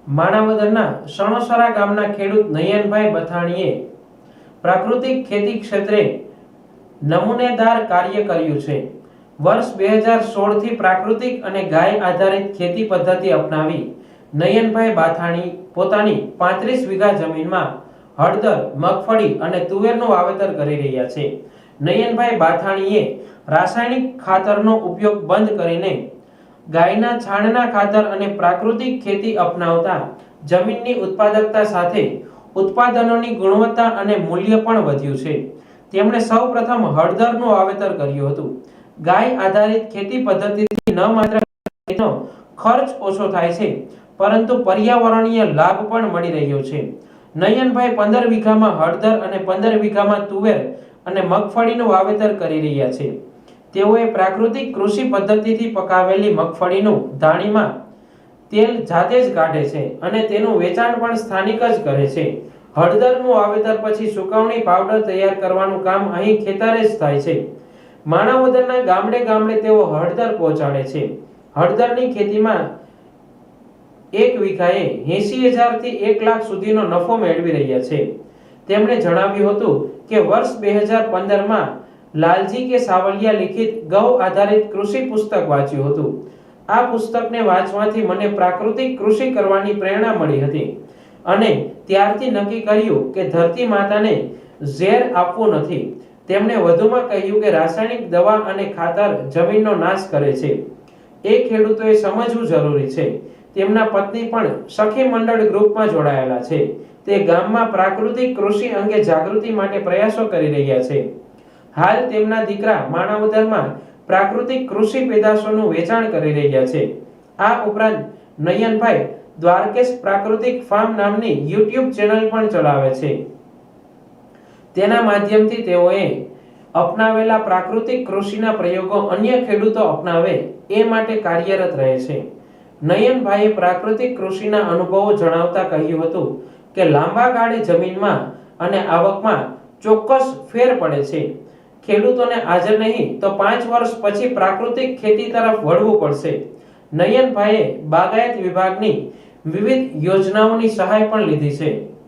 માણાવદરના સણોસરા ગામના ખેડૂત નયનભાઈ બથાણીએ પ્રાકૃતિક ખેતી ક્ષેત્રે નમૂનેદાર કાર્ય કર્યું છે। વર્ષ 2016 થી પ્રાકૃતિક અને ગાય આધારિત ખેતી પદ્ધતિ અપનાવી નયનભાઈ બાથાણી પોતાની 35 વીઘા જમીનમાં હળદર, મગફળી અને તુવેરનું વાવેતર કરી રહ્યા છે। નયનભાઈ બાથાણીએ રાસાયણિક ખાતરનો ઉપયોગ બંધ કરીને ગાયના છાણના ખાતર અને પ્રાકૃતિક ખેતી અપનાવતા જમીનની ઉત્પાદકતા સાથે ઉત્પાદનોની ગુણવત્તા અને મૂલ્ય પણ વધ્યું છે। તેમણે સૌપ્રથમ હળદરનું વાવેતર કર્યું હતું। ગાય આધારિત ખેતી પદ્ધતિથી ન માત્ર ખેતીનો ખર્ચ ઓછો થાય છે પરંતુ પર્યાવરણીય લાભ પણ મળી રહ્યો છે। નયનભાઈ 15 વીઘામાં હળદર અને 15 વીઘામાં તુવેર અને મગફળીનું વાવેતર કરી રહ્યા છે। તેઓએ પ્રાકૃતિક કૃષિ પદ્ધતિથી પકાવેલી મગફળીનું ધાણીમાં તેલ જાતે જ કાઢે છે અને તેનું વેચાણ પણ સ્થાનિક જ કરે છે। હળદરનું વાવેતર પછી સુકવણી પાવડર તૈયાર કરવાનું કામ અહીં ખેતરે જ થાય છે। માણાવદરના ગામડે ગામડે તેઓ હળદર પહોંચાડે છે। હળદરની ખેતીમાં 1 વીઘાએ 80,000 થી 1 લાખ સુધીનો નફો મેળવી રહ્યા છે। તેમણે જણાવ્યું હતું કે વર્ષ 2015 માં લાલજી કે સાવલિયા લિખિત ગૌ આધારિત કૃષિ પુસ્તક વાંચ્યું હતું। આ પુસ્તકને વાંચવાથી મને પ્રાકૃતિક કૃષિ કરવાની પ્રેરણા મળી હતી અને ત્યારથી નક્કી કર્યું કે ધરતી માતાને ઝેર આપવું નથી। તેમણે વધુમાં કહ્યું કે રાસાયણિક દવા અને ખાતર જમીનનો નાશ કરે છે। એ ખેડૂતોએ સમજવું જરૂરી છે। તેમના પત્ની પણ સખી મંડળ ગ્રુપમાં જોડાયેલા છે। તે ગામમાં પ્રાકૃતિક કૃષિ અંગે જાગૃતિ માટે પ્રયાસો કરી રહ્યા છે। હાલ તેમના દીકરા માણાવદરમાં પ્રાકૃતિક કૃષિ પેદાશોનું વેચાણ કરી રહ્યા છે। આ ઉપરાંત નયનભાઈ દ્વારકેશ પ્રાકૃતિક ફાર્મ નામની YouTube ચેનલ પણ ચલાવે છે। તેના માધ્યમથી તેઓએ અપનાવેલા પ્રાકૃતિક કૃષિના પ્રયોગો અન્ય ખેડૂતો અપનાવે એ માટે કાર્યરત રહે છે। નયનભાઈએ પ્રાકૃતિક કૃષિના અનુભવો જણાવતા કહ્યું હતું કે લાંબા ગાળે જમીનમાં અને આવકમાં ચોક્કસ ફેર પડે છે। ખેડૂતોને આજે નહીં તો 5 વર્ષ પછી પ્રાકૃતિક ખેતી તરફ વળવું પડશે। નયનભાઈએ બાગાયત વિભાગની વિવિધ યોજનાઓની સહાય પણ લીધી છે।